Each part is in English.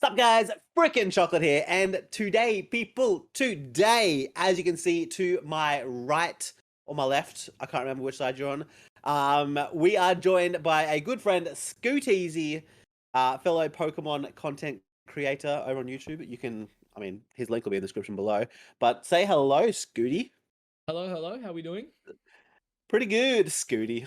Sup guys, freaking Chocolate here, and today, people, as you can see to my right or my left, I can't remember which side you're on, we are joined by a good friend, Scooteezy, fellow Pokemon content creator over on YouTube. You can, his link will be in the description below, but say hello, Scooty. Hello, hello. How we doing? Pretty good, Scooty.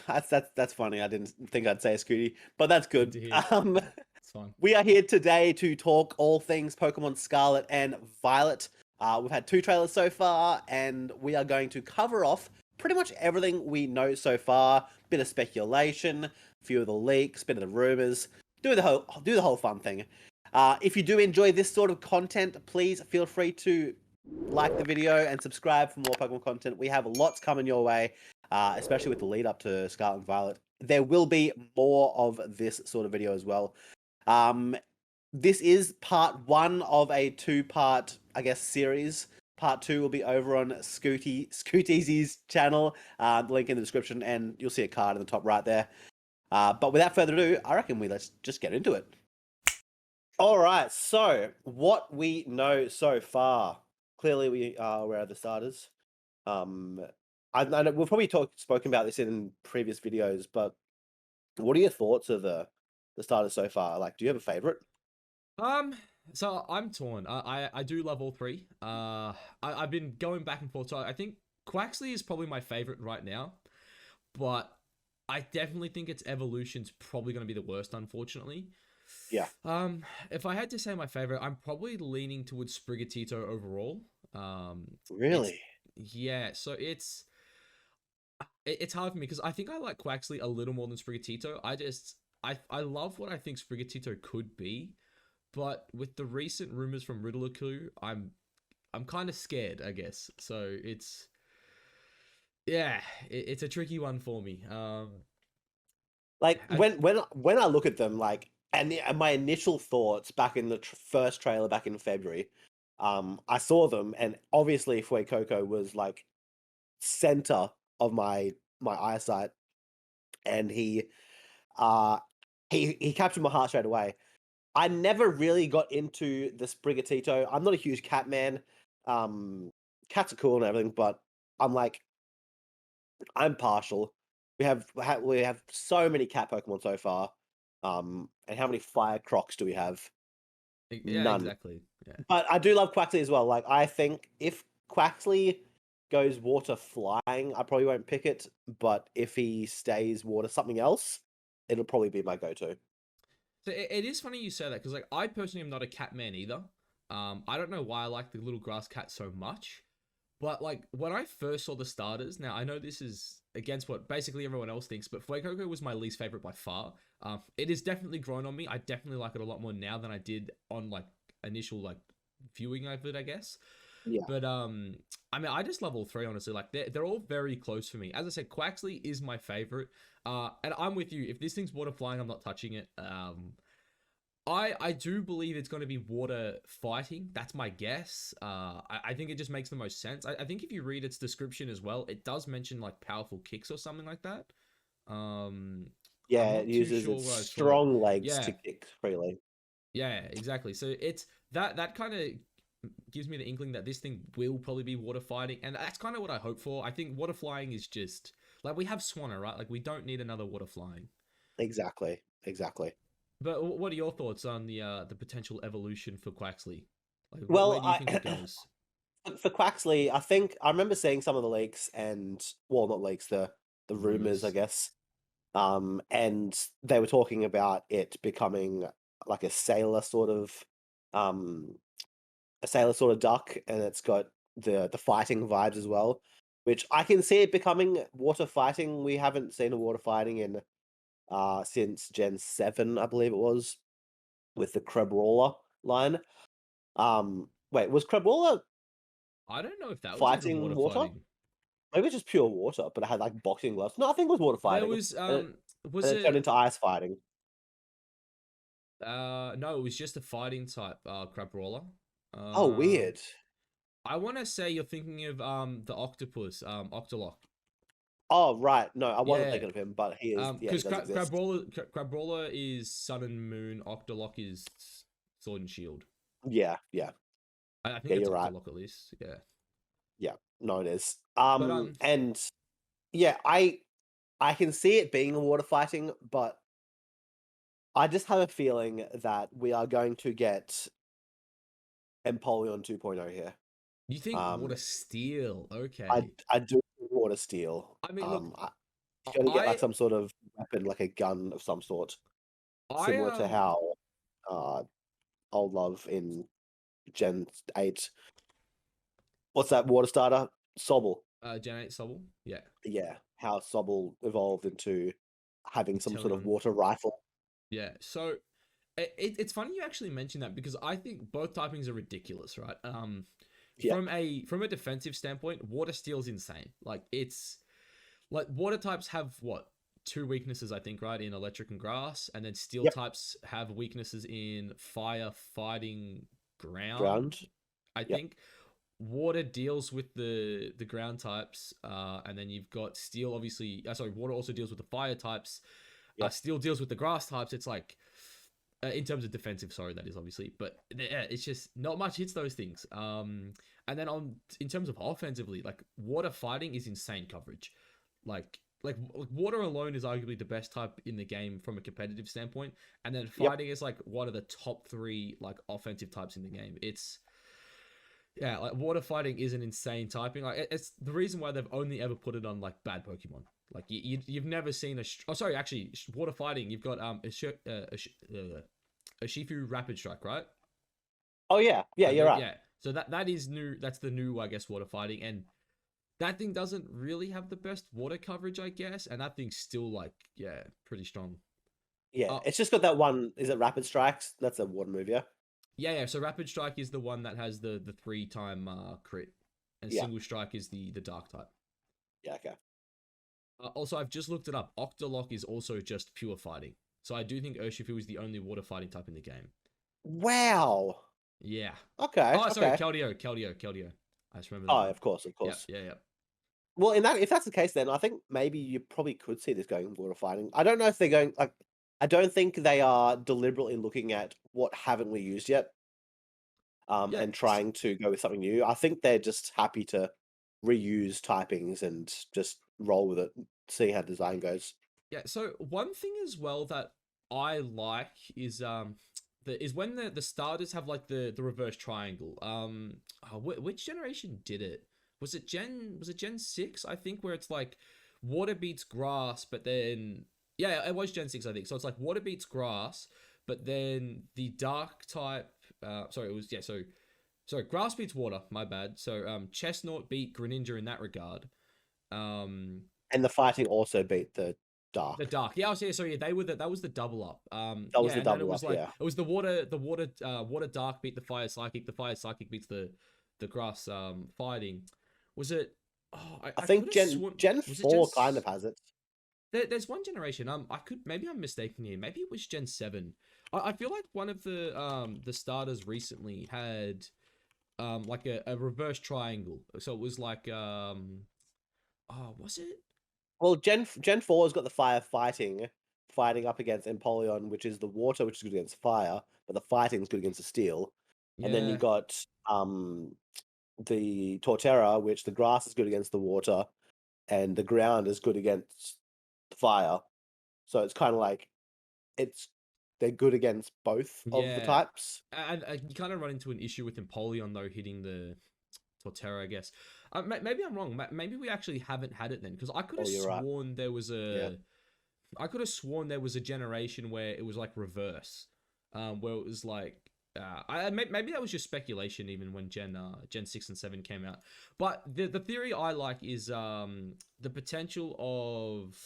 That's funny. I didn't think I'd say a Scooty, but that's Good good. to hear. Um, It's fine. We are here today to talk all things Pokemon Scarlet and Violet. We've had 2 trailers so far, and we are going to cover off pretty much everything we know so far. Bit of speculation, a few of the leaks, bit of the rumors. Do the whole fun thing. If you do enjoy this sort of content, please feel free to like the video and subscribe for more Pokemon content. We have lots coming your way, especially with the lead up to Scarlet and Violet. There will be more of this sort of video as well. This is part 1 of a 2-part, I guess, series. Part 2 will be over on Scooteezy's channel. The link in the description, and you'll see a card in the top right there. But without further ado, I reckon let's just get into it. All right, so what we know so far. Clearly, we are aware of the starters. I know we've probably spoken about this in previous videos, but what are your thoughts of the starters so far? Like, do you have a favorite? So I'm torn. I do love all three. I've been going back and forth. So I think Quaxley is probably my favorite right now, but I definitely think its evolution's probably going to be the worst, unfortunately. Yeah. If I had to say my favorite, I'm probably leaning towards Sprigatito overall. Really? Yeah. So it's hard for me because I think I like Quaxley a little more than Sprigatito. I love what I think Sprigatito could be, but with the recent rumors from Riddlercoo, I'm kind of scared, I guess. So it's it's a tricky one for me. Like I when I look at them, like, and my initial thoughts back in the first trailer back in February, I saw them, and obviously Fuecoco was like center of my eyesight, and he captured my heart straight away. I never really got into the Sprigatito. I'm not a huge cat man. Cats are cool and everything, but I'm like, I'm partial. We have so many cat Pokemon so far. And how many Fire Crocs do we have? yeah, None. exactly. Yeah. But I do love Quaxley as well. Like, I think if Quaxley goes water flying, I probably won't pick it. But if he stays water something else, it'll probably be my go-to. So it is funny you say that because like I personally am not a cat man either. I don't know why I like the little grass cat so much, but like when I first saw the starters, now I know this is against what basically everyone else thinks, but Fuecoco was my least favorite by far. It has definitely grown on me. I definitely like it a lot more now than I did on like initial like viewing of it, I guess. Yeah. But I mean, I just love all three honestly. Like they're all very close for me. As I said, Quaxley is my favorite. And I'm with you. If this thing's water flying, I'm not touching it. I do believe it's going to be water fighting. That's my guess. I think it just makes the most sense. I think if you read its description as well, it does mention like powerful kicks or something like that. I'm Yeah, it not too uses sure its what I saw. strong legs Yeah, to kick freely. yeah, exactly. So it's that kind of gives me the inkling that this thing will probably be water fighting, and that's kind of what I hope for. I think water flying is just like we have Swanna, right? Like we don't need another water flying. Exactly. Exactly. But what are your thoughts on the potential evolution for Quaxley? Like, where Well, do you think it goes? for Quaxley, I think I remember seeing some of the leaks and, well, not leaks, the rumors, I Rumors. guess. And they were talking about it becoming like um, a sailor sort of duck, and it's got the fighting vibes as well, which I can see it becoming water fighting. We haven't seen a water fighting in since Gen 7, I believe it was, with the Crabrawler line. Wait, was Crabrawler I don't know if that was even fighting water water? fighting. Maybe it's just pure water, but it had like boxing gloves. No, I think it was water There fighting, was and was it turned it into ice fighting. no, it was just a fighting type crab brawler. Oh, Um weird. I want to say you're thinking of the octopus, Octolock. Oh, right. No, I wasn't Yeah. thinking of him, but he is. Yeah, he Because does exist. Crab Brawler is Sun and Moon, Octolock is Sword and Shield. Yeah, yeah, I think yeah. it's You're right. Octolock at least. Yeah. Yeah, no, it is. But And yeah, I can see it being a water fighting, but I just have a feeling that we are going to get Empoleon 2.0 here. you think Water Um, Steel? I Okay. I do water steel. I mean, look, He's going to get like I some sort of weapon, like a gun of some sort, I similar to how uh Old Love in Gen 8. What's that water starter? Sobble. Gen 8 Sobble. Yeah. Yeah, how Sobble evolved into having some sort of Inteleon. water rifle. Yeah. So it's funny you actually mentioned that because I think both typings are ridiculous, right? Yeah. From a defensive standpoint, Water Steel's insane. Like it's like water types have what two weaknesses I think, right, in electric and grass, and then steel Yep. types have weaknesses in fire, fighting, ground. Ground. I Yep. think water deals with the ground types, and then you've got steel. Obviously, sorry, water also deals with the fire types. Yep. Steel deals with the grass types. It's like in terms of defensive, sorry, that is obviously, but yeah, it's just not much hits those things. And then on in terms of offensively, like water fighting is insane coverage. Like water alone is arguably the best type in the game from a competitive standpoint, and then Yep. fighting is like one of the top three like offensive types in the game. It's yeah, like water fighting is an insane typing. Like it's the reason why they've only ever put it on like bad Pokemon. Like you've never seen a oh sorry actually water fighting you've got a Shifu Rapid Strike, right? Oh yeah. Yeah, you're right. Yeah. So that is new. That's the new, I guess, water fighting, and that thing doesn't really have the best water coverage, I guess, and that thing's still like yeah, pretty strong. Yeah, Uh it's just got that one. Is it Rapid Strikes? That's a water move, yeah. yeah. So Rapid Strike is the one that has the 3 time crit, and Yeah. Single Strike is the Dark type. Yeah. Okay. Also, I've just looked it up. Octolock is also just pure fighting. So I do think Urshifu is the only water fighting type in the game. Wow. Yeah. Okay. Oh, sorry, Okay. Keldeo. I just remember that Oh, one. of course, of Yep, course. yeah. Well, if that's the case, then I think maybe you probably could see this going water fighting. I don't know if they're going like. I don't think they are deliberately looking at what haven't we used yet, Yeah, and trying to go with something new. I think they're just happy to reuse typings and just roll with it, see how design goes. yeah. So one thing as well that I like is is when the starters have like the reverse triangle. Which generation did it? Was it Gen 6, I think, where it's like water beats grass, but then yeah, it was Gen 6, I think. So it's like water beats grass, but then the dark type sorry, it was yeah, so sorry, grass beats water, my bad. So Chestnut beat Greninja in that regard. Um And the fighting also beat the the dark. dark. Yeah, I was yeah, so yeah, they were that was the double up. That was Yeah, the and then it double was up, like yeah. it was water dark beat the fire psychic beats the grass fighting. Was it I I could think have sworn Gen was it Gen 4 kind of has it. there's one generation. I could maybe I'm mistaken here. Maybe it was Gen 7. I feel like one of the starters recently had like a reverse triangle. So it was like oh, was it? Well, Gen 4 has got the fire fighting up against Empoleon, which is the water, which is good against fire, but the fighting is good against the steel. And then you Yeah. got the Torterra, which the grass is good against the water, and the ground is good against the fire. So it's kind of like it's they're good against both of the Yeah. types. And you kind of run into an issue with Empoleon though hitting the Torterra, I guess. Maybe I'm wrong. Maybe we actually haven't had it then, because Oh, you're right. Yeah. I could have sworn there was a generation where it was like reverse, where it was like. Maybe that was just speculation even when Gen 6 and 7 came out. But the theory I like is the potential of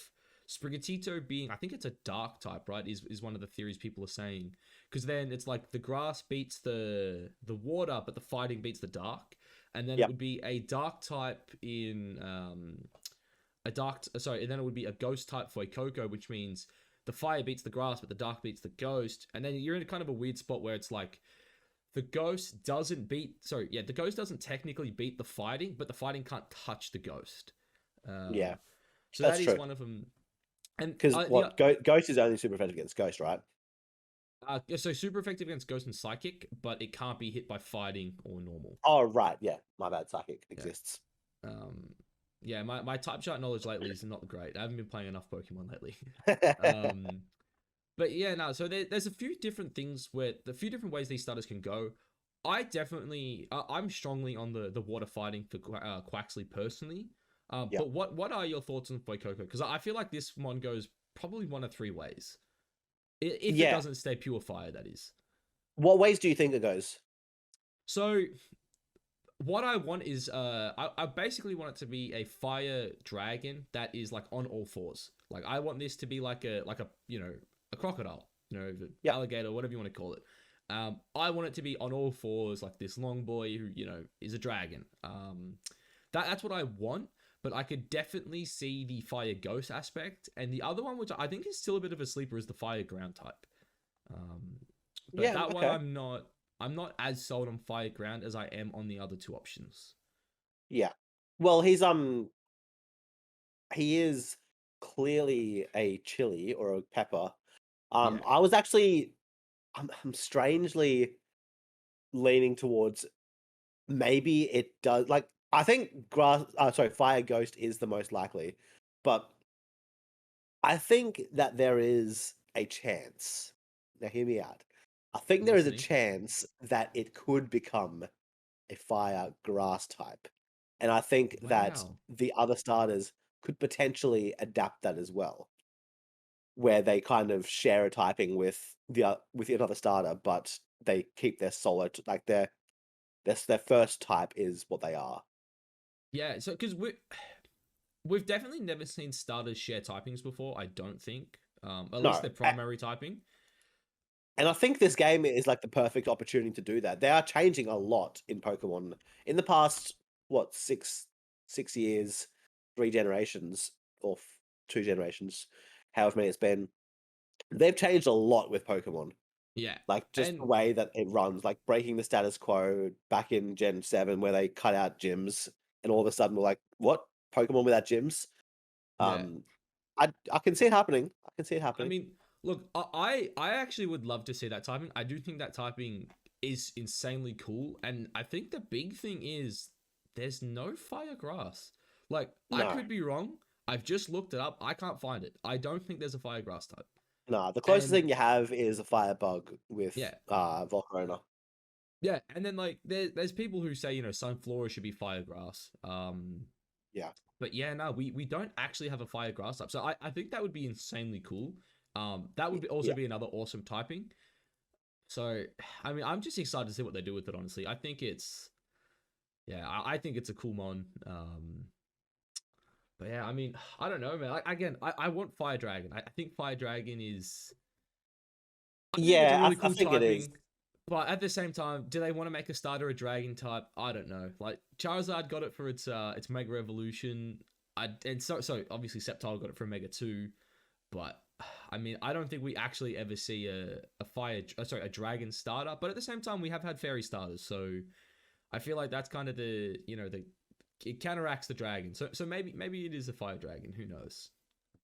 Sprigatito being, I think it's a dark type, right? Is one of the theories people are saying, because then it's like the grass beats the water, but the fighting beats the dark, and then it Yep. would be a dark type in and then it would be a ghost type for a Coco, which means the fire beats the grass, but the dark beats the ghost, and then you're in kind of a weird spot where it's like the ghost doesn't beat. Sorry, yeah, the ghost doesn't technically beat the fighting, but the fighting can't touch the ghost. Yeah. So That's that is true. one of them. And Because what Ghost is only super effective against Ghost, right? So super effective against Ghost and Psychic, but it can't be hit by fighting or normal. Oh, right. Yeah. My bad. Psychic Yeah. exists. Um, yeah, my type chart knowledge lately is not great. I haven't been playing enough Pokemon lately. um, but yeah, no. So there's a few different things where the few different ways these starters can go. I definitely, I'm strongly on the water fighting for Quaxley personally. Yeah. But what are your thoughts on Fuecoco? Because I feel like this one goes probably one of three ways. If it Yeah. doesn't stay pure fire, that is. What ways do you think it goes? So what I want is I basically want it to be a fire dragon that is like on all fours. Like I want this to be like a a crocodile, the Yeah. alligator, whatever you want to call it. I want it to be on all fours, like this long boy who is a dragon. That's what I want. But I could definitely see the fire ghost aspect, and the other one, which I think is still a bit of a sleeper, is the fire ground type. Um, but Yeah. that one Okay. I'm not as sold on fire ground as I am on the other two options. Yeah. Well, he is clearly a chili or a pepper. Yeah. I was actually I'm strangely leaning towards maybe it does like I think fire ghost is the most likely, but I think that there is a chance. Now hear me out. I think I'm there is a listening. chance that it could become a fire grass type. And I think that Wow. the other starters could potentially adapt that as well, where they kind of share a typing with another starter, but they keep their like their first type is what they are. Yeah. So because we've definitely never seen starters share typings before. I don't think. At least No, their primary typing. and I think this game is like the perfect opportunity to do that. They are changing a lot in Pokemon in the past. What 6 years, 3 generations, or 2 generations, however many it's been. They've changed a lot with Pokemon. Yeah. Like just the And way that it runs, like breaking the status quo back in Gen 7 where they cut out gyms and all of a sudden we're like, what? Pokemon without gyms? yeah. Um I can see it happening. I can see it I happening. mean, look, I actually would love to see that typing. I do think that typing is insanely cool, and I think the big thing is there's no fire grass. Like, I No. could be wrong. I've just looked it up. I can't find it. I don't think there's a fire grass type. No, the closest And thing you have is a firebug with yeah, Volcarona. yeah, and then like there's people who say sunflora should be fire grass. Yeah. But yeah, no, we don't actually have a fire grass type. So I think that would be insanely cool. That would also Yeah. be another awesome typing. So, I mean, I'm just excited to see what they do with it. Honestly, I think yeah, I think it's a cool mon. But yeah, I mean, I don't know, man. Again, I want Fire Dragon. I think Fire Dragon is. I think it's a Yeah, really I cool think it is. typing. But at the same time, do they want to make a starter a dragon type? I don't know. Like Charizard got it for its Mega Evolution. And so obviously Sceptile got it for Mega 2. But I mean, I don't think we actually ever see a dragon starter. But at the same time, we have had fairy starters, so I feel like that's kind of the it counteracts the dragon. So maybe it is a fire dragon. Who knows?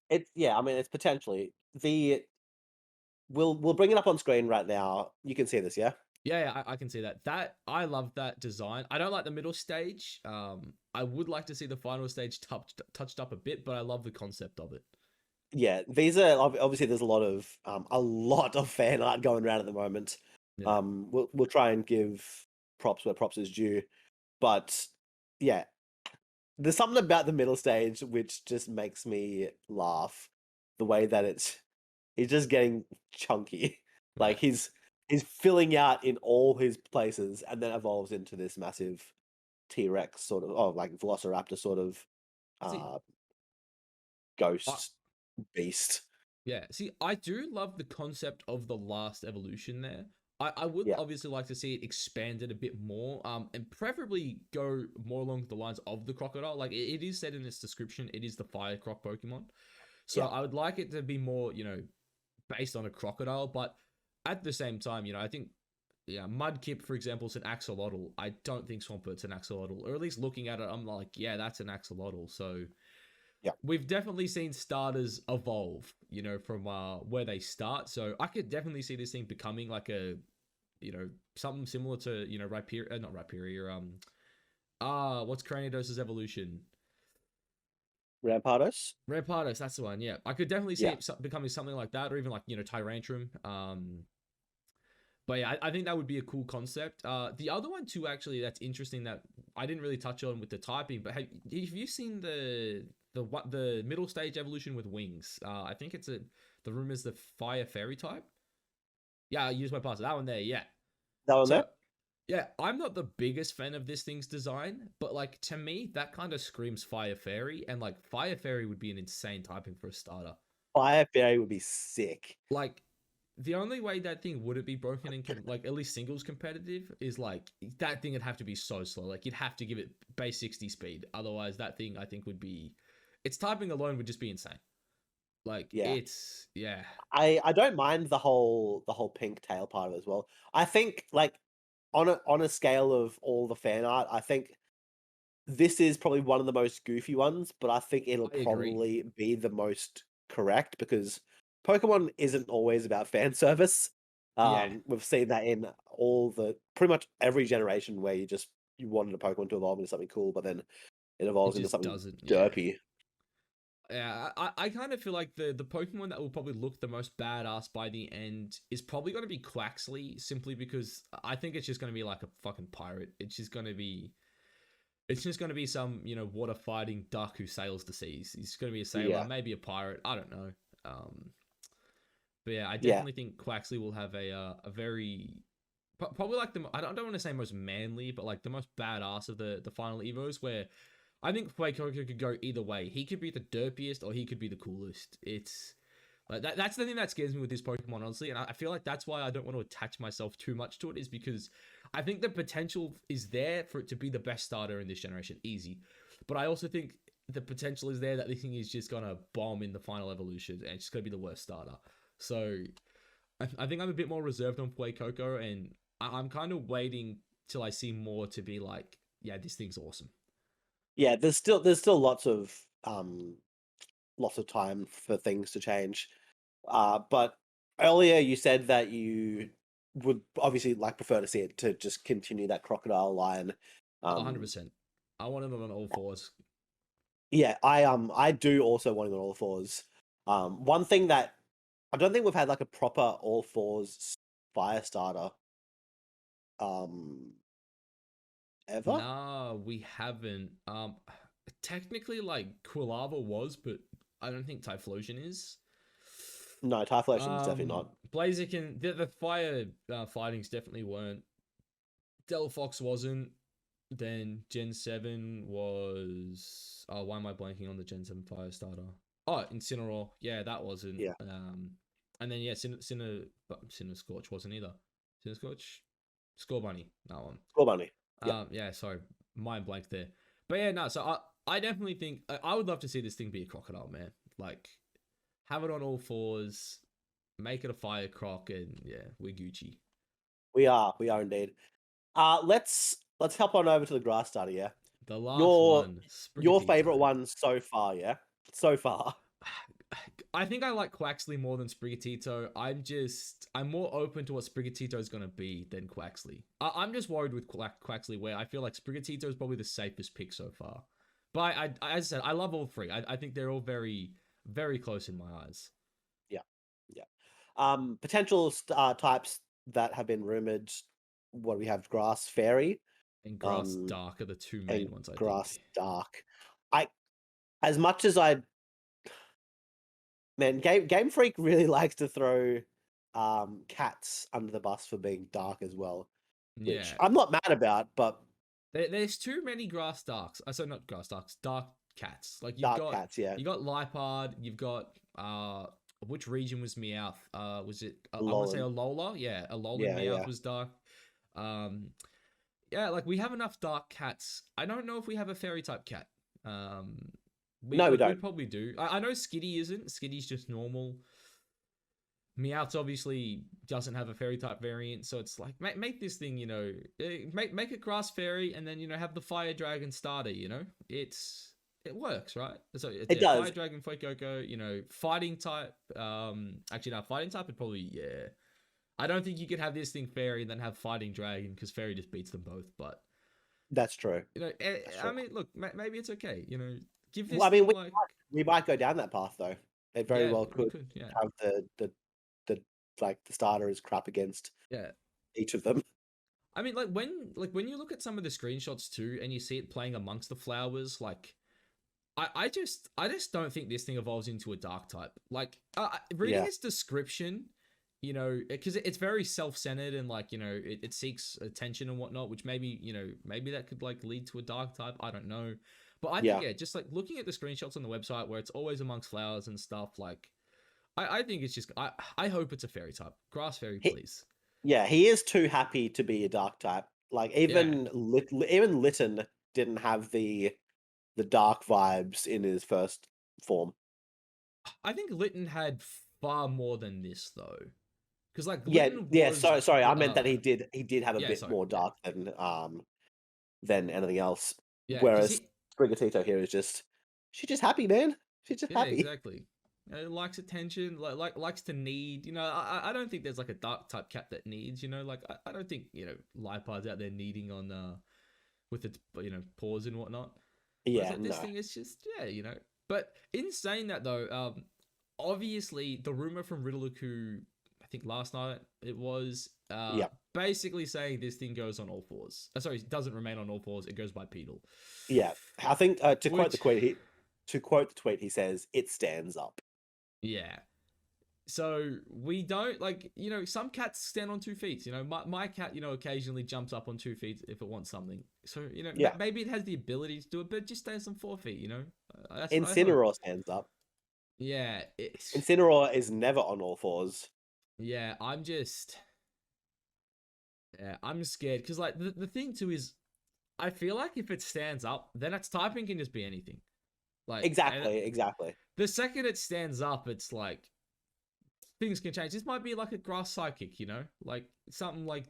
It's yeah, I mean it's potentially the we'll bring it up on screen right now. You can see this, yeah? Yeah, I can see that. I love that design. I don't like the middle stage. I would like to see the final stage touched up a bit, but I love the concept of it. Yeah, these are obviously there's a lot of fan art going around at the moment. Yeah, We'll try and give props where props is due, but yeah, there's something about the middle stage which just makes me laugh. The way that he's just getting chunky, like yeah. he's filling out in all his places, and then evolves into this massive T-Rex sort of, oh, like Velociraptor sort of See, uh I, ghost beast. Yeah, see, I do love the concept of the last evolution there. I would Yeah, obviously like to see it expanded a bit more, and preferably go more along the lines of the crocodile. Like it is said in its description, it is the fire croc Pokemon. So yeah, I would like it to be more, based on a crocodile, but at the same time, I think, yeah, Mudkip, for example, is an axolotl. I don't think Swampurt's an axolotl, or at least looking at it, I'm like, yeah, that's an axolotl. So Yeah. we've definitely seen starters evolve, you know, from where they start. So I could definitely see this thing becoming like a, you know, something similar to, you know, Rhyperior, not Rhyperior, what's Craniodos's evolution? Rampardos. Rampardos, that's the one. Yeah, I could definitely see Yeah. it becoming something like that, or even like, you know, Tyrantrum. But yeah, I think that would be a cool concept. The other one too, actually, that's interesting that I didn't really touch on with the typing. But have you seen the middle stage evolution with wings? I think the room is the fire fairy type. Yeah, I used my pass. That one there. Yeah. That one So there. yeah, I'm not the biggest fan of this thing's design, but like to me, that kind of screams fire fairy, and like fire fairy would be an insane typing for a starter. Fire Fairy would be sick. Like the only way that thing wouldn't be broken in like at least singles competitive is like that thing would have to be so slow. Like you'd have to give it base 60 speed. Otherwise, that thing I think would be its typing alone would just be insane. Like Yeah. it's yeah. I don't mind the whole pink tail part of it as well. I think like on a scale of all the fan art, I think this is probably one of the most goofy ones, but I think it'll I agree. probably be the most correct because Pokemon isn't always about fan service. Yeah, We've seen that in all the pretty much every generation where you wanted a Pokemon to evolve into something cool, but then it it evolves into just something doesn't. Yeah. derpy. Yeah, I kind of feel like the Pokemon that will probably look the most badass by the end is probably going to be Quaxley, simply because I think it's just going to be like a fucking pirate. It's just going to be some, you know, water fighting duck who sails the seas. He's going to be a sailor, Yeah, maybe a pirate. I don't know. Um, but yeah, I yeah, definitely think Quaxley will have a very probably like I don't want to say most manly, but like the most badass of the final Evos. Where I think Fuecoco could go either way. He could be the derpiest, or he could be the coolest. It's like that's the thing that scares me with this Pokemon, honestly, and I feel like that's why I don't want to attach myself too much to it. Is because I think the potential is there for it to be the best starter in this generation, easy. But I also think the potential is there that this thing is just gonna bomb in the final evolution, and it's just gonna be the worst starter. So I think I'm a bit more reserved on Fuecoco, and I'm kind of waiting till I see more to be like, yeah, this thing's awesome. yeah. There's still lots of time for things to change. But earlier you said that you would obviously like prefer to see it to just continue that crocodile line. Oh, Um, 100%. I wanted them on all fours. yeah, I do also want it on all fours. One thing that I don't think we've had like a proper all fours fire starter ever. Nah, we haven't. Technically, like Quilava was, but I don't think Typhlosion is. No, Typhlosion's definitely not. Blaziken, the fire fightings definitely weren't. Delphox wasn't. Then Gen 7 was. Oh, why am I blanking on the Gen 7 fire starter? Oh, Incineroar. Yeah, that wasn't. Yeah, And then, yeah, Sinner Scorch wasn't either. Sinner Scorch? Scorbunny, that one. Scorbunny. Yeah, Yeah, sorry, mind blank there. But yeah, no. So I definitely think I would love to see this thing be a crocodile, man. Like, have it on all fours, make it a fire croc, and yeah, we're Gucci. we are indeed. Let's hop on over to the grass starter. Yeah, The last your one, your favorite Sprigatito. one so far. Yeah, so far. I think I like Quaxley more than Sprigatito. I'm more open to what Sprigatito is gonna be than Quaxley. I'm just worried with Quaxley, where I feel like Sprigatito is probably the safest pick so far. But as I said, I love all three. I think they're all very, very close in my eyes. Yeah, yeah. Potential types that have been rumored. What do we have? Grass fairy, And Grass um, Dark are the two and main ones, I grass think. dark. I as much as I man, Game Freak really likes to throw cats under the bus for being dark as well, which Yeah. I'm not mad about, but There's too many Grass Darks. So not Grass Darks, Dark Cats. Like dark cats, yeah, you got Lipard, you've got which region was Meowth? Was it I want to say Alolan, Alola? Yeah, Alolan yeah, Meowth yeah. was dark. Um yeah, like we have enough dark cats. I don't know if we have a fairy type cat. Um No, we we don't. probably do. I know Skitty isn't. Skitty's just normal. Meowth obviously doesn't have a fairy type variant, so it's like make this thing, you know, make it grass fairy, and then you know have the fire dragon starter. You know, it works, right? So it's It yeah, Fire does. Dragon, Fuecoco, fighting type. Actually, no, fighting type would probably yeah. I don't think you could have this thing fairy and then have fighting dragon because fairy just beats them both. But That's true. That's I true. mean, look, maybe it's okay. Give this Well, I mean, thing like we might go down that path though. It very yeah, well we could could yeah have the like the starter is crap against yeah. each of them. I mean, like when you look at some of the screenshots too, and you see it playing amongst the flowers, like I just don't think this thing evolves into a dark type. Like reading Yeah. its description, because it's very self-centered and like it seeks attention and whatnot, which maybe that could like lead to a dark type. I don't know, but I think Yeah. yeah, just like looking at the screenshots on the website where it's always amongst flowers and stuff, like I think it's just I hope it's a fairy type, grass fairy, He, please. yeah, he is too happy to be a dark type. Like Yeah, even Litten didn't have the dark vibes in his first form. I think Lytton had far more than this though. Because like Yeah, Lytton yeah. was Sorry. I meant that he did have a yeah, bit sorry, more yeah, dark than anything else. yeah, because Whereas he Sprigatito here is just she's just happy, man. She's just yeah, happy. exactly. Likes attention, likes to need. I don't think there's like a dark type cat that needs. Like I don't think Lipard's out there needing on with its paws and whatnot. Whereas Yeah, like this no. thing is just yeah. But in saying that though, obviously the rumor from Riddleku, I think last night it was Yeah, basically saying this thing goes on all fours. Sorry, it doesn't remain on all fours. It goes bipedal. yeah. I think Which to quote the tweet, he says it stands up. yeah. So we don't like some cats stand on 2 feet. My cat occasionally jumps up on 2 feet if it wants something. So Yeah, maybe it has the ability to do it, but it just stays on 4 feet. That's what I hope. Incineroar stands up. Yeah, it's Incineroar is never on all fours. yeah. I'm scared because like the thing too is I feel like if it stands up, then its typing can just be anything. Like and Exactly, exactly. the second it stands up, it's like things can change. This might be like a grass psychic, like something like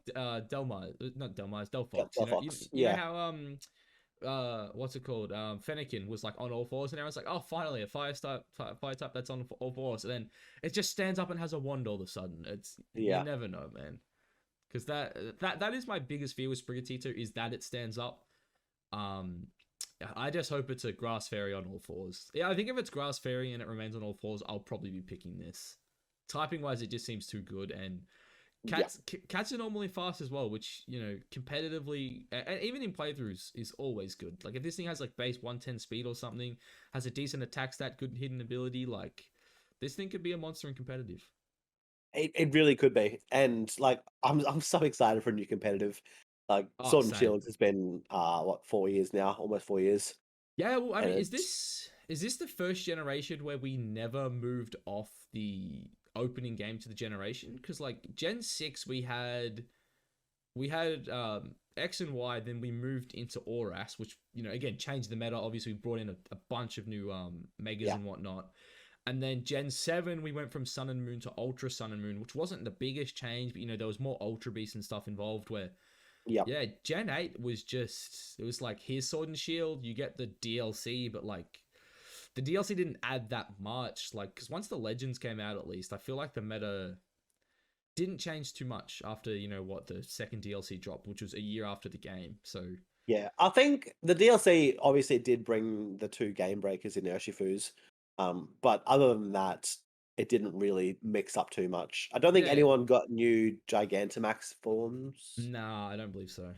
Delmar, not Delmar, Delphox. Delphox. You know Yeah, how what's it called? Fennekin was like on all fours, and everyone's like, oh, finally a fire type that's on all fours. And then it just stands up and has a wand all of a sudden. It's you yeah. never know, man. Because that is my biggest fear with Sprigatito is that it stands up. Um, I just hope it's a grass fairy on all fours. Yeah, I think if it's grass fairy and it remains on all fours, I'll probably be picking this. Typing wise, it just seems too good, and Yeah. cats are normally fast as well, which competitively and even in playthroughs is always good. Like if this thing has like base 110 speed or something, has a decent attack stat, good hidden ability, like this thing could be a monster in competitive. It really could be. And like I'm so excited for a new competitive. Like Oh, Sword and same. Shield has been what 4 years now, almost 4 years. Yeah, well, I And mean, is it's this the first generation where we never moved off the opening game to the generation? Because like Gen 6 we had X and Y, then we moved into Auras, which again changed the meta. Obviously, we brought in a bunch of new megas yeah, and whatnot. And then Gen 7, we went from Sun and Moon to Ultra Sun and Moon, which wasn't the biggest change, but there was more Ultra Beast and stuff involved where yeah. yeah, Gen 8 was it was like here's Sword and Shield, you get the DLC, but like the DLC didn't add that much. Like, because once the Legends came out, at least, I feel like the meta didn't change too much after, the second DLC dropped, which was a year after the game. So, Yeah. I think the DLC obviously did bring the two game breakers in Urshifus. But other than that, it didn't really mix up too much. I don't think yeah, anyone got new Gigantamax forms. nah, I don't believe so.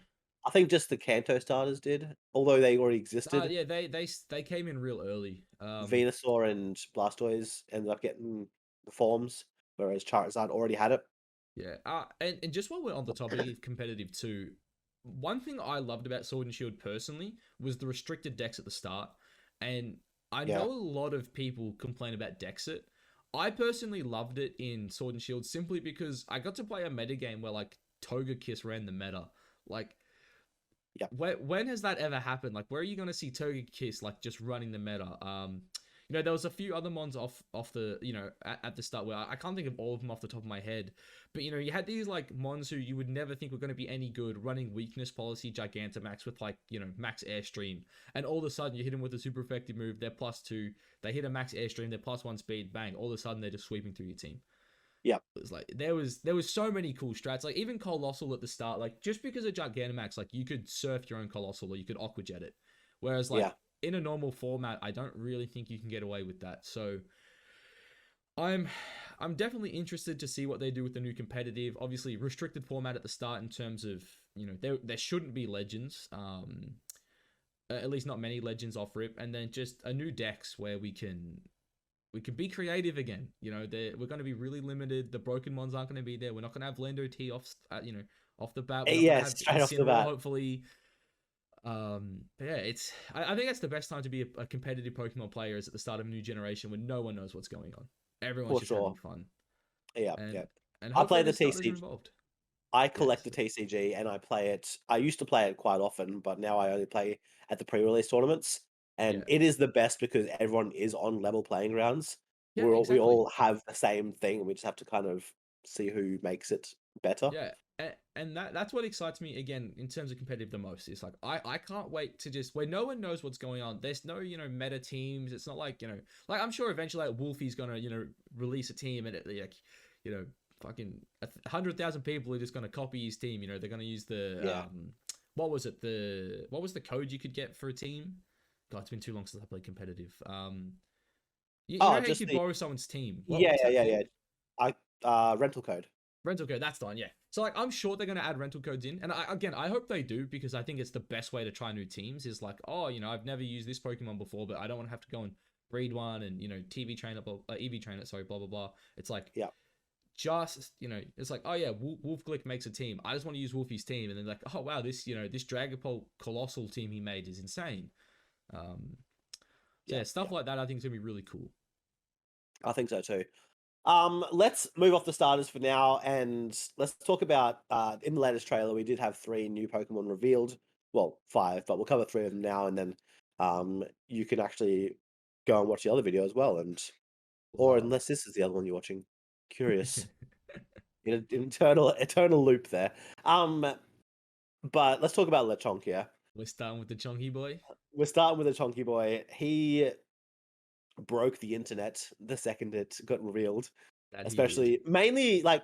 I think just the Kanto starters did, although they already existed. Yeah, they came in real early. Venusaur and Blastoise ended up getting the forms, whereas Charizard already had it. Yeah. And just while we're on the topic of competitive too, one thing I loved about Sword and Shield personally was the restricted decks at the start. And I Yeah, know a lot of people complain about Dexit. I personally loved it in Sword and Shield simply because I got to play a meta game where like Togekiss ran the meta. Like yeah. when has that ever happened? Like where are you gonna see Togekiss like just running the meta? you know, there was a few other mons off the, you know, at the start where I can't think of all of them off the top of my head, but you know, you had these like mons who you would never think were going to be any good, running weakness policy Gigantamax with like, you know, max airstream, and all of a sudden you hit them with a super effective move, they're +2, they hit a max airstream, they're +1 speed, bang, all of a sudden they're just sweeping through your team. Yeah. It was like there was so many cool strats, like even Colossal at the start, like just because of Gigantamax, like you could surf your own Colossal or you could Aquajet it, whereas like Yeah. in a normal format, I don't really think you can get away with that. So I'm I'm definitely interested to see what they do with the new competitive, obviously restricted format at the start in terms of, you know, there shouldn't be legends, at least not many legends off rip, and then just a new dex where we can be creative again. You know, we're going to be really limited. The broken ones aren't going to be there. We're not going to have Lando T off, you know, off the bat. We're not going to Yeah, have straight off the Incineroar, bat. hopefully. But yeah, I think that's the best time to be a competitive Pokemon player, is at the start of a new generation when no one knows what's going on. Everyone's For just having sure. fun, Yeah, and yeah. and I hopefully play the the starters are TCG. involved. I collect Yes. the TCG and I play it. I used to play it quite often, but now I only play at the pre-release tournaments. And Yeah. it is the best because everyone is on level playing grounds. Yeah. We Exactly. all have the same thing. We just have to kind of see who makes it better. Yeah. And that's what excites me again in terms of competitive the most. It's like I can't wait to just, where no one knows what's going on. There's no, you know, meta teams. It's not like, you know, like I'm sure eventually like Wolfie's gonna, you know, release a team and it, like, you know, fucking 100,000 people are just gonna copy his team. You know, they're gonna use the Yeah. what was it, what was the code you could get for a team? God, it's been too long since I played competitive. You know Oh, how you just could the borrow someone's team. yeah, What's yeah, that yeah, yeah. called? Rental code. Rental code, that's the one, yeah. So like I'm sure they're gonna add rental codes in. And I hope they do, because I think it's the best way to try new teams, is like, oh, you know, I've never used this Pokemon before, but I don't want to have to go and breed one and, you know, TV train it, EV train it, sorry, blah blah blah. It's like, Yeah. just, you know, it's like, oh yeah, Wolf Glick makes a team. I just want to use Wolfie's team, and then like, oh wow, this, you know, this Dragapult Colossal team he made is insane. So Yeah, yeah, stuff yeah. like that I think is gonna be really cool. I think so too. Let's move off the starters for now, and let's talk about in the latest trailer we did have 3 new Pokemon revealed. Well, 5, but we'll cover 3 of them now, and then you can actually go and watch the other video as well, and or Love. unless this is the other one you're watching, curious in an eternal loop there. But let's talk about Lechonk here. We're starting with the Chunky boy. We're starting with the Chonky Boy. He broke the internet the second it got revealed. That he did. Especially mainly like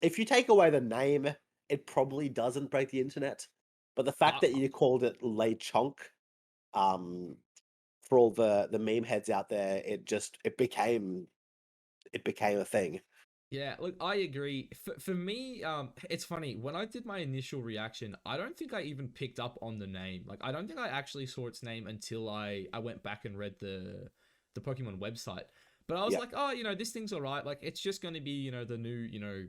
if you take away the name, it probably doesn't break the internet. But the fact Uh, that you called it Lechonk, um, for all the meme heads out there, it became a thing. Yeah, look, I agree. For me, it's funny, when I did my initial reaction, I don't think I even picked up on the name. Like, I don't think I actually saw its name until I went back and read the Pokemon website. But I was Yeah, like, oh, you know, this thing's alright. Like, it's just going to be, you know, the new, you know,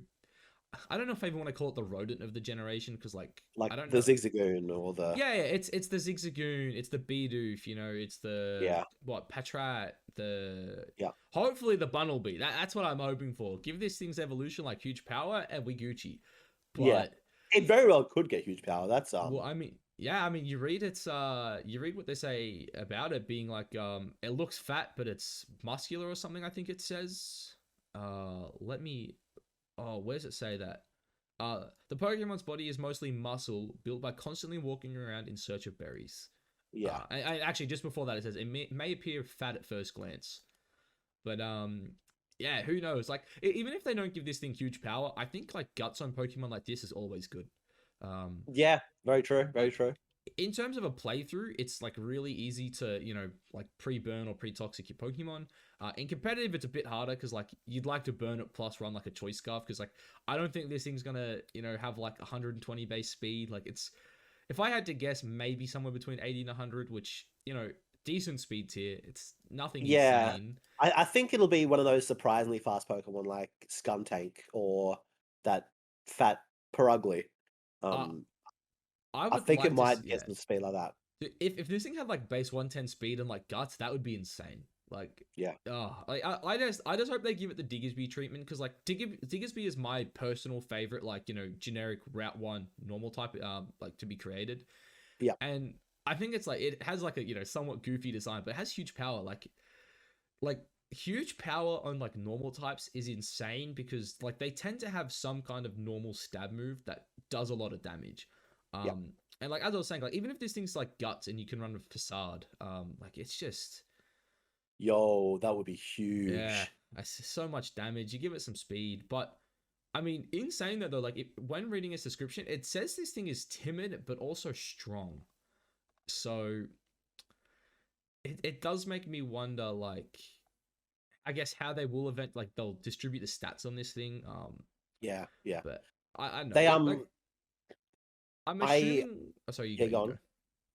I don't know if I even want to call it the rodent of the generation, because like, like I don't the know. Zigzagoon or the Yeah, it's the Zigzagoon, it's the Bidoof, you know, it's the yeah, what, Patrat, the yeah, hopefully the Bunnelby. That's what I'm hoping for. Give this thing's evolution like huge power, and we Gucci. yeah. But It very well could get huge power. That's well, I mean, yeah, I mean, you read what they say about it being like, it looks fat, but it's muscular or something. I think it says. Let me. Oh, where does it say that? The Pokemon's body is mostly muscle, built by constantly walking around in search of berries. yeah, Actually, just before that, it says it may appear fat at first glance, but yeah, who knows? Like, even if they don't give this thing huge power, I think like guts on Pokemon like this is always good. Um, yeah. Very true. Very true. in terms of a playthrough, it's like really easy to, you know, like pre-burn or pre-toxic your Pokemon. In competitive, it's a bit harder because like you'd like to burn it plus run like a choice scarf, because like I don't think this thing's gonna, you know, have like 120 base speed. Like, it's, if I had to guess, maybe somewhere between 80 and 100, which, you know, decent speed tier. It's nothing Yeah, insane. I think it'll be one of those surprisingly fast Pokemon like Skuntank or that fat Perugly. Uh, Um, I I would think it like to, might get yeah. some speed like that. If this thing had like base 110 speed and like guts, that would be insane. Like, Yeah, oh, like I just hope they give it the Diggersby treatment, because like Diggersby is my personal favorite, like, you know, generic Route 1 normal type, like, to be created. yeah, And I think it's like, it has like a, you know, somewhat goofy design, but it has huge power. Like, like huge power on like normal types is insane because like they tend to have some kind of normal stab move that does a lot of damage. Yeah. And like as I was saying, like even if this thing's like guts and you can run with facade, like it's just Yo, that would be yeah, huge. that's so much damage. You give it some speed, but I mean, in saying that though, like when reading its description, it says this thing is timid but also strong. So it does make me wonder, like, I guess how they will event, like they'll distribute the stats on this thing. Yeah, yeah. But I know They it like I'm I assuming. Oh, sorry, yeah, you go go. on.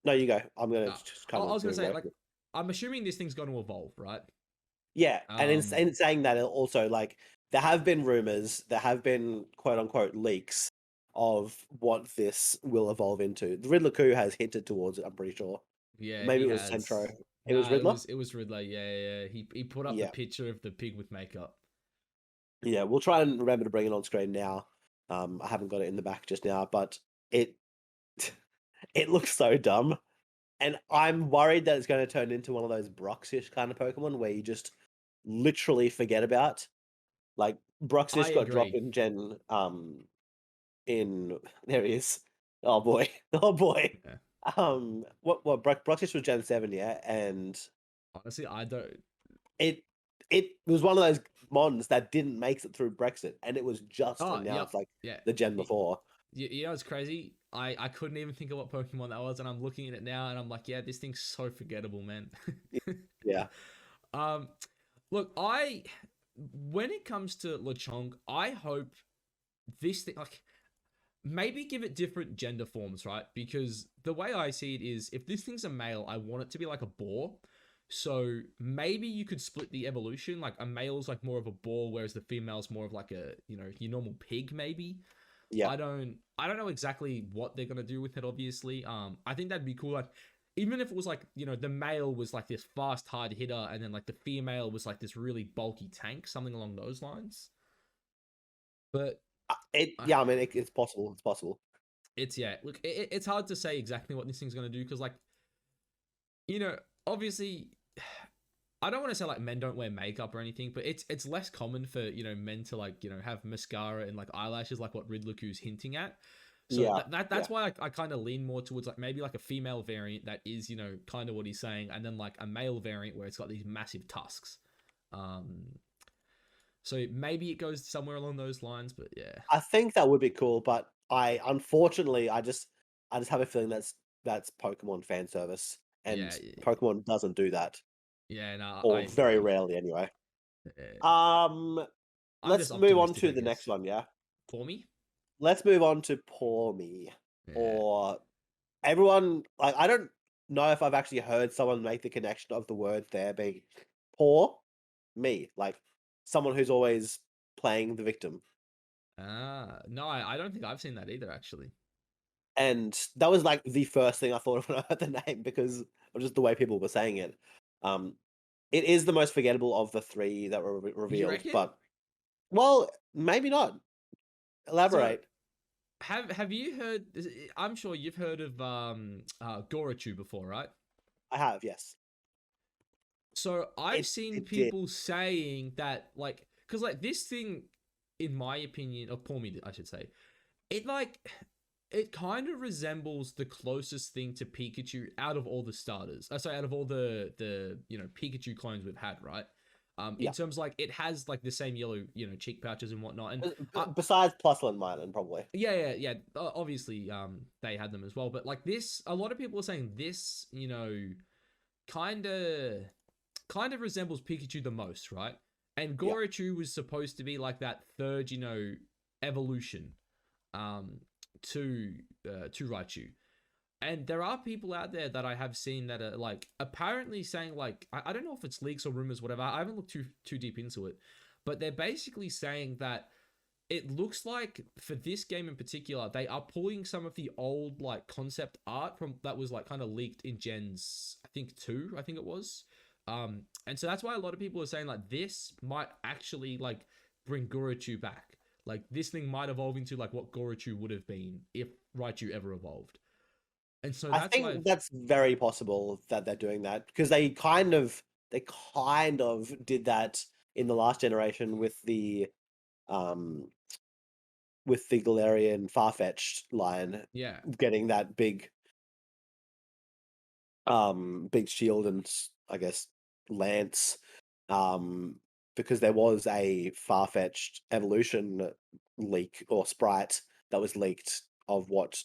No, you go. I'm gonna Uh, just I kind of was gonna move say away like from it. I'm assuming this thing's going to evolve, right? Yeah, and Um, in saying that, also like there have been rumors, there have been quote unquote leaks of what this will evolve into. The Riddler coup has hinted towards it. I'm pretty sure. yeah, Maybe he it was Centro. has. It was Nah, Riddler. it was Ridley. Yeah, yeah. He put up the Yeah, picture of the pig with makeup. yeah. We'll try and remember to bring it on screen now. I haven't got it in the back just now, but it it looks so dumb. And I'm worried that it's going to turn into one of those Broxish kind of Pokemon where you just literally forget about. Like I Broxish got dropped agree. in Gen in there he is. Oh boy. Oh boy. Yeah. What Broxish was Gen 7, yeah, and Honestly, I don't. it it was one of those mons that didn't make it through Brexit and it was just Oh, yep. announced like Yeah. the gen before. You know, it's crazy. I couldn't even think of what Pokemon that was, and I'm looking at it now, and I'm like, yeah, this thing's so forgettable, man. Yeah. um, look, I when it comes to Lechonk, I hope this thing like maybe give it different gender forms, right? Because the way I see it is, if this thing's a male, I want it to be like a boar. So maybe you could split the evolution. Like a male's like more of a boar, whereas the female's more of like a your normal pig, maybe. Yeah. I don't know exactly what they're gonna do with it, obviously. I think that'd be cool. Like even if it was like, the male was like this fast hard hitter and then like the female was like this really bulky tank, something along those lines. But uh, Yeah, I mean it's possible. It's possible. it's yeah, look, it's hard to say exactly what this thing's gonna do because like, obviously I don't want to say like men don't wear makeup or anything, but it's less common for men to like have mascara and like eyelashes like what Riddler-Q's hinting at. So Yeah. that's Yeah. why I kind of lean more towards like maybe like a female variant that is kind of what he's saying, and then like a male variant where it's got these massive tusks. Um, so maybe it goes somewhere along those lines, but yeah, I think that would be cool, but I unfortunately I just have a feeling that's Pokemon fan service, and yeah, Pokemon doesn't do that, yeah. No, I or very agree. rarely anyway. Uh, Um, I'm just let's move on optimistic, to I the next guess. one. Yeah, For me, let's move on to Poor Me, yeah. or everyone. Like, I don't know if I've actually heard someone make the connection of the word there being poor me, like someone who's always playing the victim. No, I don't think I've seen that either, actually. And that was like the first thing I thought of when I heard the name because of just the way people were saying it. Um, it is the most forgettable of the three that were You revealed, reckon? but well, maybe not. So Elaborate. have you heard? I'm sure you've heard of Gorachu before, right? I have, yes. So I've seen It did. people saying that like, because like this thing, in my opinion, or poor me, I should say, it like it kind of resembles the closest thing to Pikachu out of all the starters. Sorry, out of all the Pikachu clones we've had, right? In Yeah. terms like it has like the same yellow cheek pouches and whatnot, and Besides Plusle and Minun, probably. yeah. Obviously, they had them as well, but like this, a lot of people are saying this, kind of kind of resembles Pikachu the most, right? And Yeah. Gorachu was supposed to be like that third, evolution, um, to Raichu. And there are people out there that I have seen that are like apparently saying like I don't know if it's leaks or rumors, whatever. I haven't looked too deep into it, but they're basically saying that it looks like for this game in particular, they are pulling some of the old like concept art from that was like kind of leaked in Gens, I think two, I think it was. And so that's why a lot of people are saying like this might actually like bring Gorochu back. Like this thing might evolve into like what Gorochu would have been if Raichu ever evolved. And so I that's why think that's very possible that they're doing that because they kind of they kind of did that in the last generation um with the Galarian Farfetch'd line Yeah, getting that big shield and I guess lance, um, because there was a far-fetched evolution leak or sprite that was leaked of what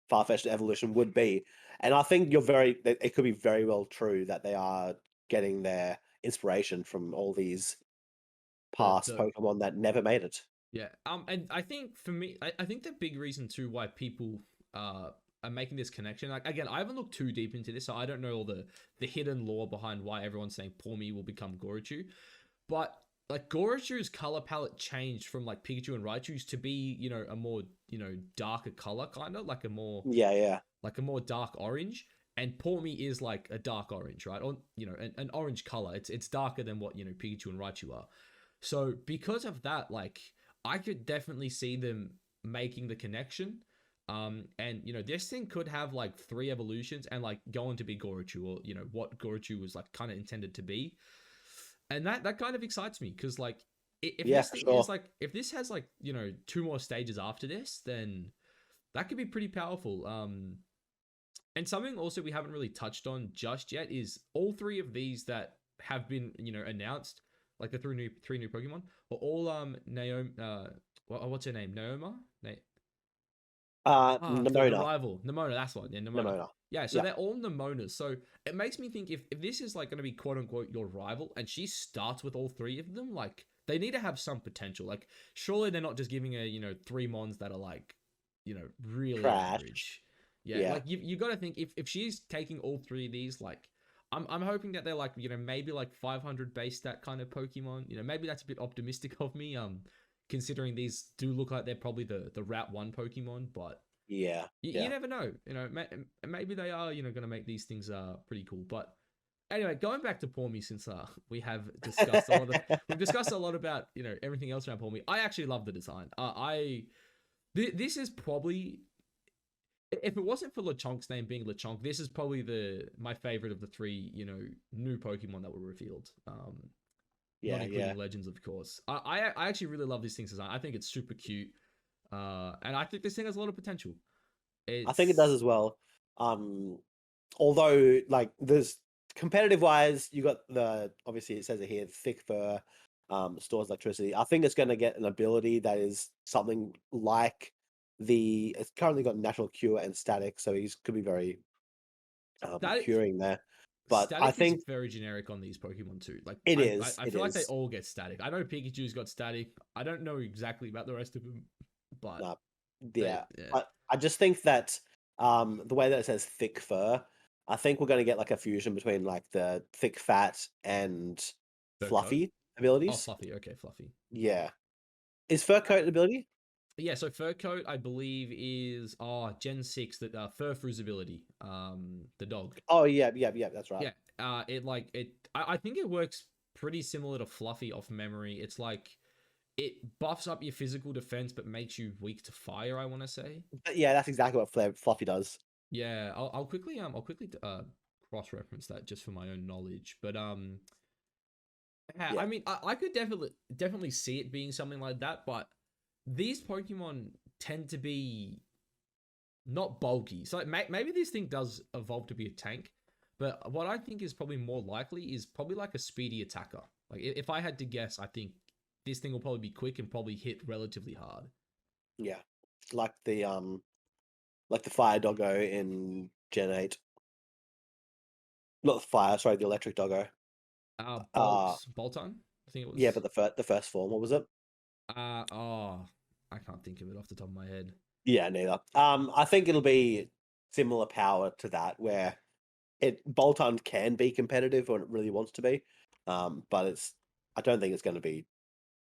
far-fetched evolution would be, and I think it could be very well true that they are getting their inspiration from all these past the Pokemon that never made it. yeah. And I think for me, I think the big reason too why people uh are making this connection. Like again, I haven't looked too deep into this, so I don't know all the hidden lore behind why everyone's saying Pawmi will become Gorochu. But like Gorochu's color palette changed from like Pikachu and Raichu's to be, a more, darker color kind of Yeah, yeah, like a more dark orange. And Pawmi is like a dark orange, right? Or an orange color. It's darker than what Pikachu and Raichu are. So because of that, like I could definitely see them making the connection. And this thing could have like three evolutions and like go on to be Gorochu, or what Gorochu was like kind of intended to be. And that kind of excites me because like if yeah, this for thing is sure. like if this has like two more stages after this, then that could be pretty powerful. And something also we haven't really touched on just yet is all three of these that have been announced, like the three new Pokemon, are all Naomi. What's her name? Naoma. The Nemona, rival Nemona. That's one. Yeah, Nemona. Nemona. Yeah, so Yeah, they're all Nemonas. So it makes me think if this is like going to be quote unquote your rival, and she starts with all three of them, like they need to have some potential. Like surely they're not just giving her three mons that are like really trash. average. Yeah, Yeah, like you got to think if she's taking all three of these, like I'm hoping that they're like maybe like 500 base stat kind of Pokemon. Maybe that's a bit optimistic of me. Considering these do look like they're probably the Route One Pokemon, but yeah, you yeah. never know. Maybe they are going to make these things pretty cool. But anyway, going back to Pawmi, since we have discussed a lot of we've discussed a lot about everything else around Pawmi. I actually love the design. This is probably, if it wasn't for Lechonk's name being Lechonk, this is probably my favorite of the three new Pokemon that were revealed. Not Yeah, yeah. including Legends, of course. I actually really love this thing's design. I think it's super cute. And I think this thing has a lot of potential. I think it does It's as well. Although, like, there's competitive wise, you got obviously it says it here, thick fur, stores electricity. I think it's going to get an ability that is something like it's currently got natural cure and static, so he's could be very static. curing there. But I Static is think very generic on these Pokemon too. Like it I is, it feel like they is. all get static. I know Pikachu's got static. I don't know exactly about the rest of them, but No, they yeah. yeah. I just think that the way that it says thick fur, I think we're going to get like a fusion between like the thick fat and Fur coat. fluffy Oh, abilities. fluffy. Okay, fluffy. Yeah. Is fur coat an ability? Yeah, so fur coat I believe is Gen 6 that Furfru's ability. The dog. Oh yeah, yeah, yeah, that's right. Yeah. It like it I think it works pretty similar to Fluffy off memory. It's like it buffs up your physical defense but makes you weak to fire, I want to say. Yeah, that's exactly what Fluffy does. Yeah, I'll quickly cross reference that just for my own knowledge. But yeah, I Yeah. mean, I could definitely see it being something like that. But these Pokemon tend to be not bulky, so maybe this thing does evolve to be a tank. But what I think is probably more likely is probably like a speedy attacker. Like if I had to guess, I think this thing will probably be quick and probably hit relatively hard. Yeah. Like like the fire doggo in Gen 8. Not the fire, sorry, the electric doggo. Uh Bolton, I think it yeah, was. but the first form, what was it? Oh, I can't think of it off the top of my head. Yeah, neither. I think it'll be similar power to that, where Boltund can be competitive when it really wants to be, but I don't think it's going to be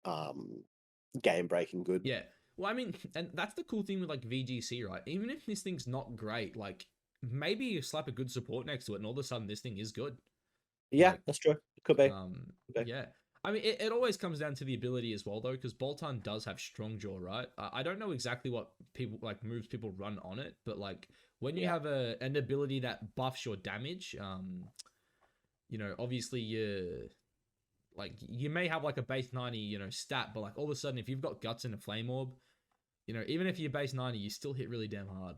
um, game breaking good. Yeah. Well, I mean, and that's the cool thing with like VGC, right? Even if this thing's not great, like maybe you slap a good support next to it, and all of a sudden this thing is good. Yeah, Like, that's true. It could be. Could be. yeah. I mean, it always comes down to the ability as well, though, because Bolton does have strong jaw, right? I don't know exactly what people like moves people run on it, but like when you Yeah, have an ability that buffs your damage, obviously you may have like a base 90, stat, but like all of a sudden if you've got guts and a flame orb, even if you're base 90, you still hit really damn hard.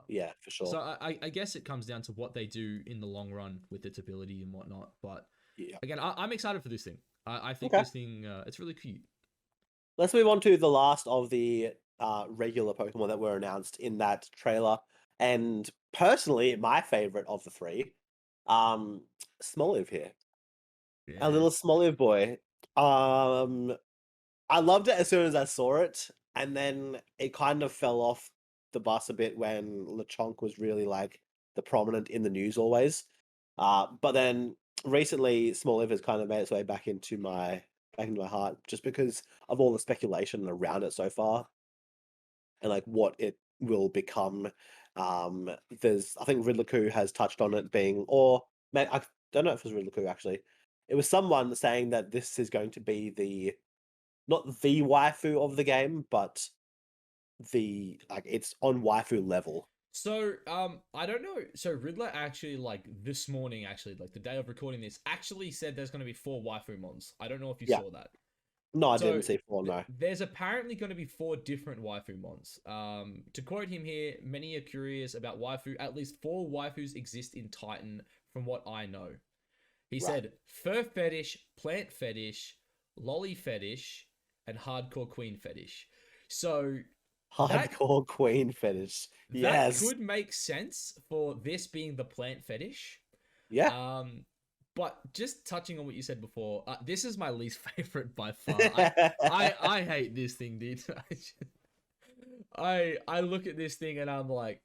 Yeah, for sure. So I guess it comes down to what they do in the long run with its ability and whatnot. But Yeah. again, I'm excited for this thing. I think Okay. this thing, it's really cute. Let's move on to the last of the regular Pokemon that were announced in that trailer. And personally, my favorite of the three, um, Smoliv here. A Yeah. little Smoliv boy. Um, I loved it as soon as I saw it, and then it kind of fell off the bus a bit when Lechonk was really like the prominent in the news always. But then recently, Smoliv has kind of made its way back into my heart just because of all the speculation around it so far and like what it will become. I think Riddler has touched on it being, or I don't know if it was Riddler actually. It was someone saying that this is going to be not the waifu of the game, but it's on waifu level. So, I don't know. So Riddler actually, like this morning, actually, like the day of recording this, actually said there's going to be 4 waifu mons. I don't know if you Yeah, saw that. no, I So didn't see four. No, there's apparently going to be 4 different waifu mons. To quote him here, many are curious about waifu. At least 4 waifus exist in Titan, from what I know. He right. said fur fetish, plant fetish, lolly fetish, and hardcore queen fetish. So that Hardcore queen fetish. that Yes. could make sense for this being the plant fetish. Yeah. But just touching on what you said before, this is my least favorite by far. I hate this thing, dude. I look at this thing and I'm like,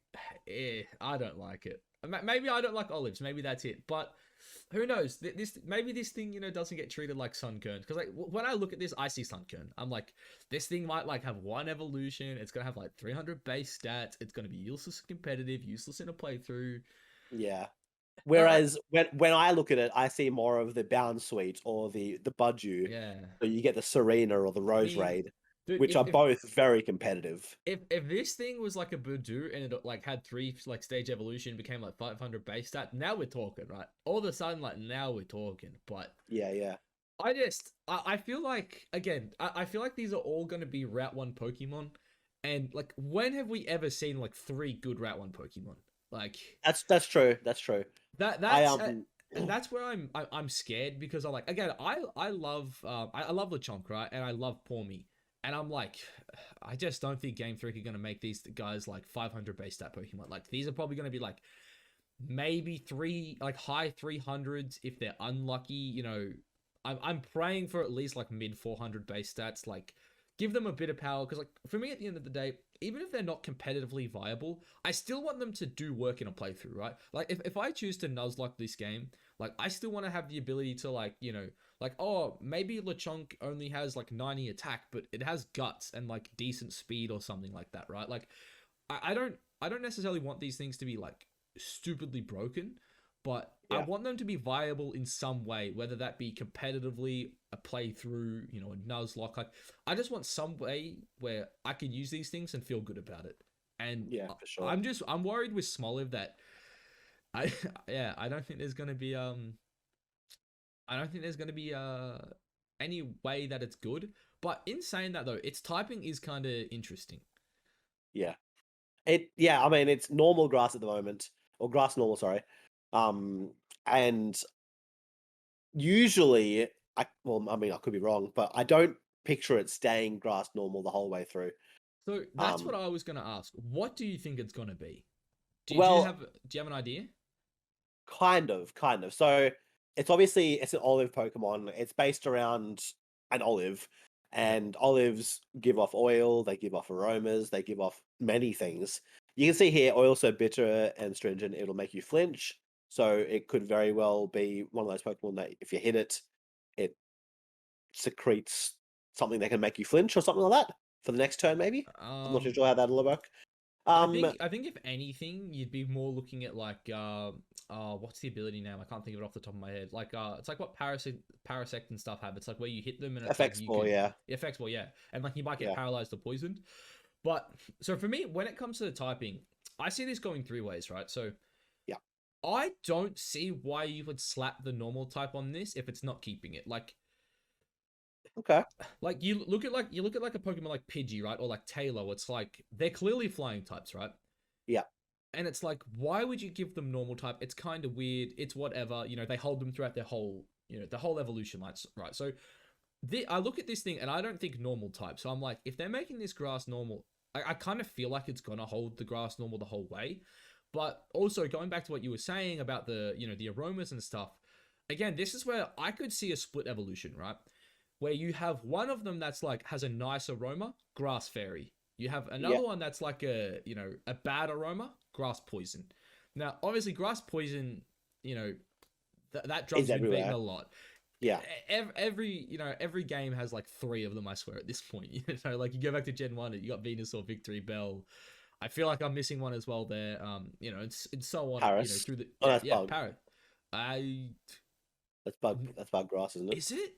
I don't like it. Maybe I don't like olives. Maybe that's it. But who knows? Maybe this thing doesn't get treated like Sunkern, because like when I look at this, I see Sunkern. I'm like, this thing might like have 1 evolution. It's gonna have like 300 base stats. It's gonna be useless competitive, useless in a playthrough. Yeah. Like, Whereas when I look at it, I see more of the Bound Suite or the Budju. yeah. So you get the Serena or the I Rose mean, Raid, dude, which are both very competitive. if this thing was like a Budu and it like had 3 like stage evolution, became like 500 base stat, now we're talking, right? All of a sudden, like now we're talking. But Yeah, yeah. I feel like again, I feel like these are all gonna be Route 1 Pokemon. And like when have we ever seen like 3 good Route 1 Pokemon? Like That's true. That's true. I that's and that's where I'm scared, because I like, again, I love I love Lechonk, right, and I love Poor Me, and I'm like, I just don't think Game Freak are gonna make these guys like 500 base stat Pokemon. Like these are probably gonna be like maybe 3, like high 300s if they're unlucky. I'm praying for at least like mid 400 base stats. Like give them a bit of power, because like for me at the end of the day, even if they're not competitively viable, I still want them to do work in a playthrough, right? Like if I choose to Nuzlocke this game, like I still want to have the ability to like, like, oh, maybe Lechonk only has like 90 attack, but it has guts and like decent speed or something like that, right? Like I don't necessarily want these things to be like stupidly broken, but I yeah, want them to be viable in some way, whether that be competitively, a playthrough, a Nuzlocke. Like, I just want some way where I can use these things and feel good about it. And yeah, for sure. I'm worried with Smoliv that I yeah, I don't think there's gonna be any way that it's good. But in saying that though, its typing is kind of interesting. Yeah. I mean it's normal grass at the moment. Or grass normal, sorry. And usually I mean I could be wrong, but I don't picture it staying grass normal the whole way through. So that's what Um I was gonna ask. What do you think it's gonna be? well, Do you have an idea? kind of. So it's an olive Pokemon. It's based around an olive, Yep. and olives give off oil, they give off aromas, they give off many things. You can see here, oil so bitter and stringent, it'll make you flinch. So it could very well be one of those Pokemon that if you hit it, it secretes something that can make you flinch or something like that for the next turn, maybe. I'm not too Um, sure how that'll work. I Um, think I think if anything, you'd be more looking at like what's the ability name? I can't think of it off the top of my head. Like it's like what Parasect and stuff have. It's like where you hit them and it's like FX you Ball, could, yeah, effects, well, yeah, and like you might get yeah, paralyzed or poisoned. But so for me, when it comes to the typing, I see this going 3 ways, right? So yeah. I don't see why you would slap the normal type on this if it's not keeping it. Okay. Like you look at like a Pokemon like Pidgey, right? Or like Taylor, it's like they're clearly flying types, right? Yeah. And it's like, why would you give them normal type? It's kind of weird. It's whatever. You know, they hold them throughout their whole, the whole evolution, right? So I look at this thing and I don't think normal type. So I'm like, if they're making this grass normal, I kind of feel like it's gonna hold the grass normal the whole way. But also going back to what you were saying about the aromas and stuff. Again, this is where I could see a split evolution, right? Where you have one of them that's like has a nice aroma, grass fairy. You have Yeah. another one that's like a bad aroma, grass poison. Now, obviously, grass poison, you know, that Is drug's been beaten everywhere. a lot. Yeah. Every game has like three of them. I swear at this point, like you go back to Gen 1, you got Venusaur, Victory Bell. I feel like I'm missing one as well there. And so on. Paris. Through the Oh, yeah that's yeah bug. Parrot. I That's bug. That's bug grass, isn't it? is it?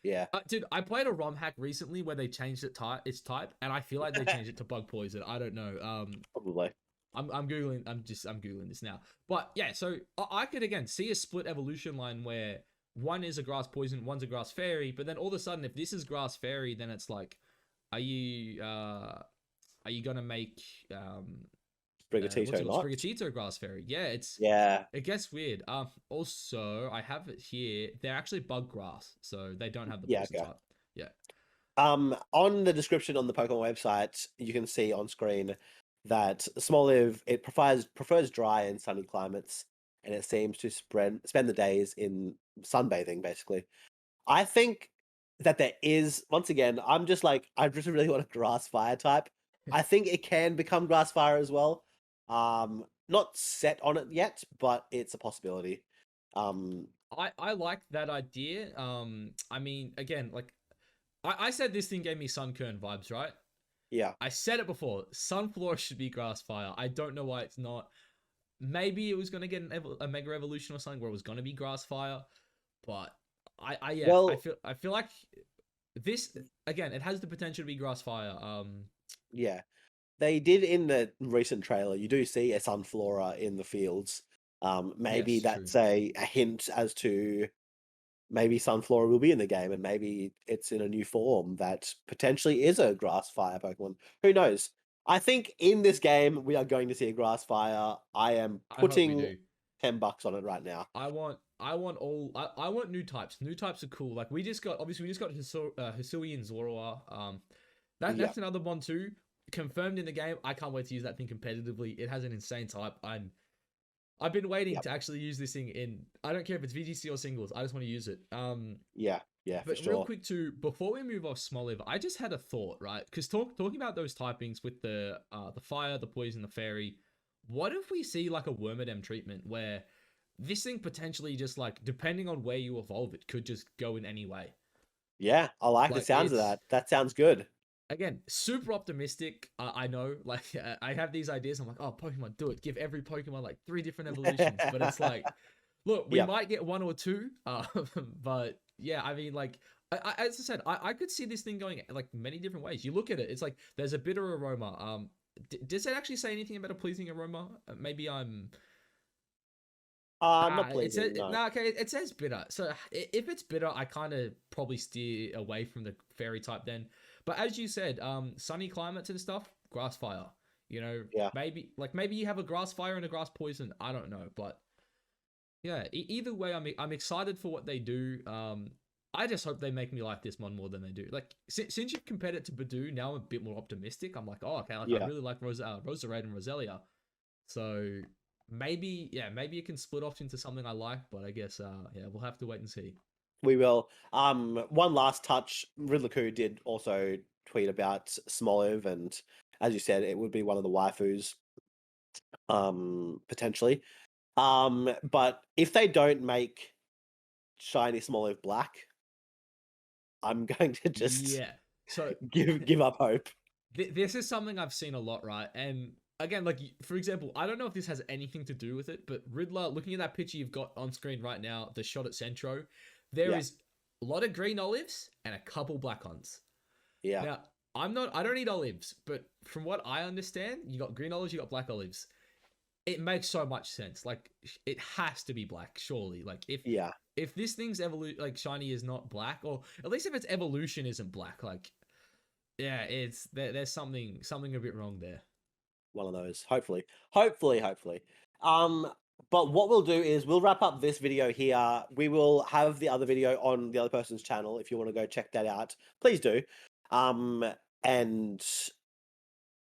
Yeah. Dude, I played a ROM hack recently where they changed its type, and I feel like they changed it to bug poison. I don't know. Probably. I'm googling. I'm googling this now. But yeah, so I could again see a split evolution line where one is a grass poison, one's a grass fairy, but then all of a sudden, if this is grass fairy, then it's like, are you gonna make what's Sprigatito it called, not. Sprigatito grass fairy? Yeah, Yeah. it gets weird. Also I have it here. They're actually bug grass, so they don't have the Yeah. poison Okay. type. Yeah. On the description on the Pokemon website, you can see on screen that Smoliv it prefers dry and sunny climates, and it seems to spend the days in sunbathing. Basically, I think that there is once again. I'm just like I just really want a grass fire type. I think it can become grass fire as well. Not set on it yet, but it's a possibility. Um, I like that idea. I mean, again, like I said this thing gave me Sunkern vibes, right? yeah. I said it before. Sunflora should be grass fire. I don't know why it's not. Maybe it was gonna get a mega evolution or something where it was gonna be grass fire, but yeah, Well, I feel like this again. It has the potential to be grass fire. yeah. They did in the recent trailer. You do see a Sunflora in the fields. Maybe Yes, true. that's a hint as to maybe Sunflora will be in the game, and maybe it's in a new form that potentially is a grass fire Pokemon. Who knows? I think in this game we are going to see a grass fire. I am I hope we putting do. $10 on it right now. I want new types. New types are cool. Like we just got Hisuian Zoroark. Yeah, That's another one too. Confirmed in the game. I can't wait to use that thing competitively. It has an insane type. I've been waiting yeah, to actually use this thing in. I don't care if it's VGC or singles. I just want to use it. yeah, yeah, for But real sure. quick too, before we move off Smoliv, I just had a thought, right? Because talking about those typings with the fire, the poison, the fairy. What if we see like a Wormadam treatment where this thing potentially just like depending on where you evolve, it could just go in any way. Yeah, I like the Like sounds of it's that. That sounds good. again super optimistic. I know, like I have these ideas. I'm like, oh, Pokemon, do it. Give every Pokemon like 3 different evolutions. But it's like, look, we Yeah, might get one or two. But yeah, I mean, like, as I said, I could see this thing going like many different ways. You look at it, it's like there's a bitter aroma. Does it actually say anything about a pleasing aroma? Maybe I'm. not It says pleasing. No. no. Okay, it says bitter. So if it's bitter, I kind of probably steer away from the fairy type then. But as you said, sunny climates and stuff, grass fire. Yeah. Maybe you have a grass fire and a grass poison. I don't know, but yeah. Either way, I'm excited for what they do. I just hope they make me like this one more than they do. Like since you've compared it to Badoo, now I'm a bit more optimistic. I'm like, oh, okay, like I Yeah. really like Roserade and Roselia. So maybe it can split off into something I like, but I guess yeah, we'll have to wait and see. We will. One last touch. Riddler did also tweet about Smoliv, and as you said, it would be one of the waifus, potentially. But if they don't make shiny Smoliv black, I'm going to just Yeah. So give up hope. this is something I've seen a lot, right? And again, like for example, I don't know if this has anything to do with it, but Riddler, looking at that picture you've got on screen right now, the shot at Centro, there Yeah, is a lot of green olives and a couple black ones. yeah, Now, I don't eat olives, but from what I understand, you got green olives, you got black olives. it makes so much sense. Like it has to be black, surely. Like Yeah. if this thing's like shiny is not black, or at least if its evolution isn't black, like yeah, it's there's something a bit wrong there. One of those. Hopefully. Hopefully. Um, but what we'll do is we'll wrap up this video here. We will have the other video on the other person's channel. If you want to go check that out, please do. And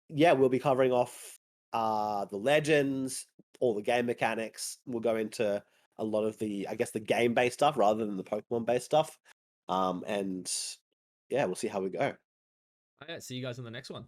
yeah, we'll be covering off the legends, all the game mechanics. We'll go into a lot of the, I guess, the game-based stuff rather than the Pokemon-based stuff. And yeah, we'll see how we go. All right, see you guys on the next one.